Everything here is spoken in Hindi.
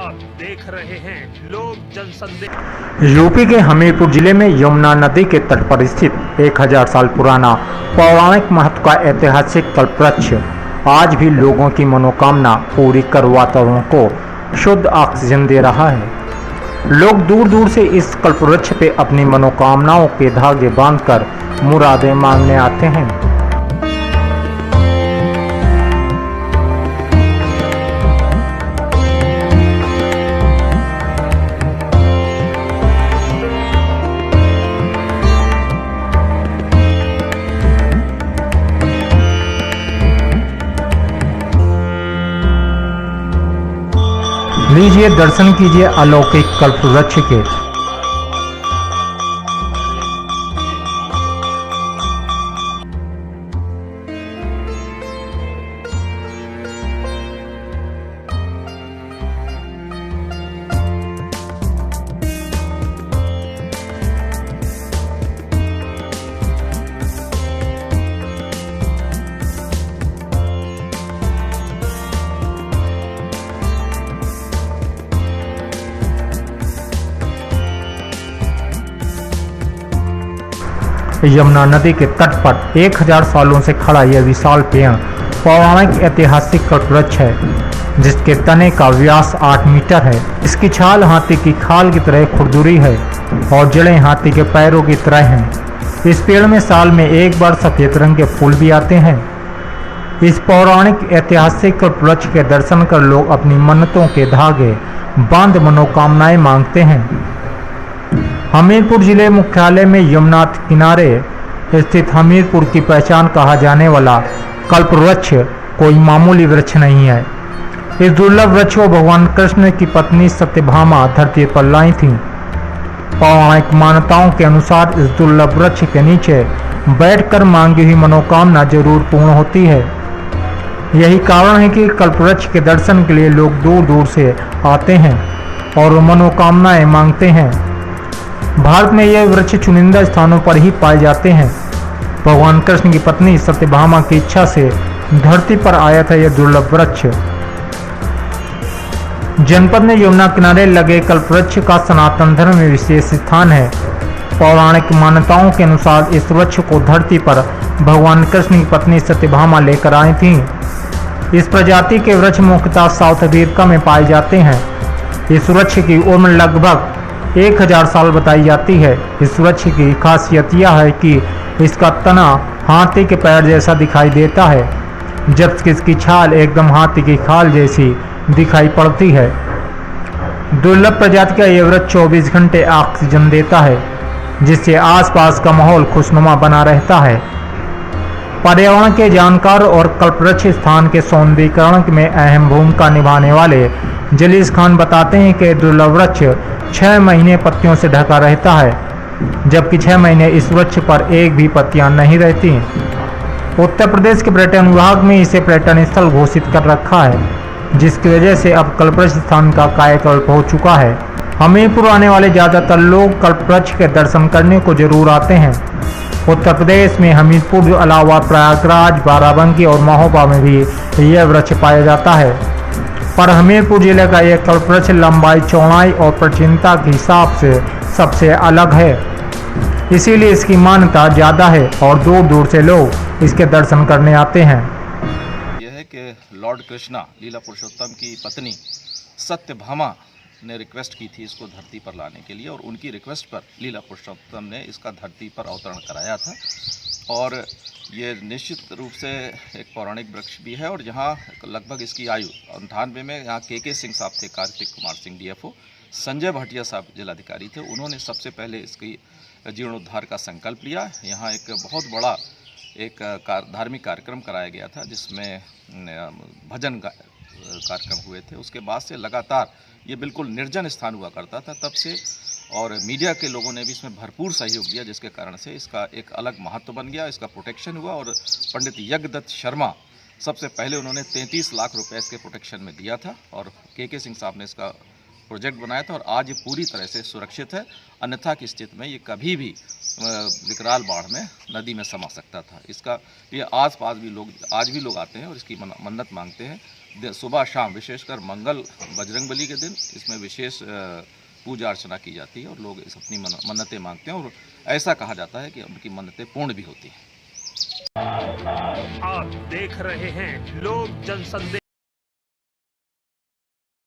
आप देख रहे हैं लोक जनसंदेश। यूपी के हमीरपुर जिले में यमुना नदी के तट पर स्थित 1000 साल पुराना पौराणिक महत्व का ऐतिहासिक कल्पवृक्ष आज भी लोगों की मनोकामना पूरी कर वातावरण को शुद्ध ऑक्सीजन दे रहा है। लोग दूर दूर से इस कल्पवृक्ष पे अपनी मनोकामनाओं के धागे बांधकर मुरादें मांगने आते हैं। लीजिए दर्शन कीजिए अलौकिक कल्पवृक्ष के। यमुना नदी के तट पर 1000 सालों से खड़ा यह विशाल पेड़ पौराणिक ऐतिहासिक कल्पवृक्ष है, जिसके तने का व्यास 8 मीटर है। इसकी छाल हाथी की खाल की तरह खुरदुरी है और जड़ें हाथी के पैरों की तरह हैं। इस पेड़ में साल में एक बार सफेद रंग के फूल भी आते हैं। इस पौराणिक ऐतिहासिक कल्पवृक्ष के दर्शन कर लोग अपनी मन्नतों के धागे बांध मनोकामनाएं मांगते हैं। हमीरपुर जिले मुख्यालय में यमुना किनारे स्थित हमीरपुर की पहचान कहा जाने वाला कल्पवृक्ष कोई मामूली वृक्ष नहीं है। इस दुर्लभ वृक्ष को भगवान कृष्ण की पत्नी सत्यभामा धरती पर लाई थी। पौराणिक मान्यताओं के अनुसार इस दुर्लभ वृक्ष के नीचे बैठकर मांगी हुई मनोकामना जरूर पूर्ण होती है। यही कारण है कि कल्पवृक्ष के दर्शन के लिए लोग दूर दूर से आते हैं और मनोकामनाएं मांगते हैं। भारत में यह वृक्ष चुनिंदा स्थानों पर ही पाए जाते हैं। भगवान कृष्ण की पत्नी सत्यभामा की इच्छा से धरती पर आया था यह दुर्लभ वृक्ष। जनपद में यमुना किनारे लगे कल्पवृक्ष का सनातन धर्म में विशेष स्थान है। पौराणिक मान्यताओं के अनुसार इस वृक्ष को धरती पर भगवान कृष्ण की पत्नी सत्यभामा लेकर आई थी। इस प्रजाति के वृक्ष मुख्यतः साउथ अमेरिका में पाए जाते हैं। इस वृक्ष की उम्र लगभग 1000 साल बताई जाती है। इस वृक्ष की खासियत यह है कि इसका तना हाथी के पैर जैसा दिखाई देता है, जबकि इसकी छाल एकदम हाथी की खाल जैसी दिखाई पड़ती है। दुर्लभ प्रजाति का यह वृक्ष 24 घंटे ऑक्सीजन देता है, जिससे आसपास का माहौल खुशनुमा बना रहता है। पर्यावरण के जानकार और कल्पवृक्ष स्थान के सौंदर्यीकरण में अहम भूमिका निभाने वाले जलीस खान बताते हैं कि दुर्लभ वृक्ष 6 महीने पत्तियों से ढका रहता है, जबकि 6 महीने इस वृक्ष पर एक भी पत्तियां नहीं रहती। उत्तर प्रदेश के पर्यटन विभाग में इसे पर्यटन स्थल घोषित कर रखा है, जिसकी वजह से अब कल्पवृक्ष स्थान का कायाकल्प हो चुका है। हमीरपुर आने वाले ज़्यादातर लोग कल्पवृक्ष के दर्शन करने को जरूर आते हैं। उत्तर प्रदेश में हमीरपुर, इलाहाबाद, प्रयागराज, बाराबंकी और महोबा में भी यह वृक्ष पाया जाता है, पर हमीरपुर जिले का यह कल्पवृक्ष लंबाई, चौड़ाई और प्राचीनता के हिसाब से सबसे अलग है। इसीलिए इसकी मान्यता ज़्यादा है और दूर दूर से लोग इसके दर्शन करने आते हैं। यह है कि लॉर्ड कृष्णा लीला पुरुषोत्तम की पत्नी सत्यभामा ने रिक्वेस्ट की थी इसको धरती पर लाने के लिए, और उनकी रिक्वेस्ट पर लीला पुरुषोत्तम ने इसका धरती पर अवतरण कराया था। और ये निश्चित रूप से एक पौराणिक वृक्ष भी है। और यहाँ लगभग इसकी आयु 98 में यहाँ के सिंह साहब थे, कार्तिक कुमार सिंह DFO, संजय भाटिया साहब जिलाधिकारी थे, उन्होंने सबसे पहले इसकी जीर्णोद्धार का संकल्प लिया। यहाँ एक बहुत बड़ा एक धार्मिक कार्यक्रम कराया गया था, जिसमें भजन कार्यक्रम हुए थे। उसके बाद से लगातार ये बिल्कुल निर्जन स्थान हुआ करता था तब से, और मीडिया के लोगों ने भी इसमें भरपूर सहयोग दिया, जिसके कारण से इसका एक अलग महत्व बन गया, इसका प्रोटेक्शन हुआ। और पंडित यज्ञदत्त शर्मा सबसे पहले उन्होंने 33 लाख रुपए इसके प्रोटेक्शन में दिया था, और के सिंह साहब ने इसका प्रोजेक्ट बनाया था, और आज ये पूरी तरह से सुरक्षित है। अन्यथा की स्थिति में ये कभी भी विकराल बाढ़ में नदी में समा सकता था। इसका ये आस पास भी लोग आज भी लोग आते हैं और इसकी मन्नत मांगते हैं। सुबह शाम विशेषकर मंगल बजरंगबली के दिन इसमें विशेष पूजा अर्चना की जाती है और लोग इस अपनी मन्नतें मांगते हैं और ऐसा कहा जाता है कि उनकी मन्नतें पूर्ण भी होती हैं। आप देख रहे हैं लोक जनसंदेश।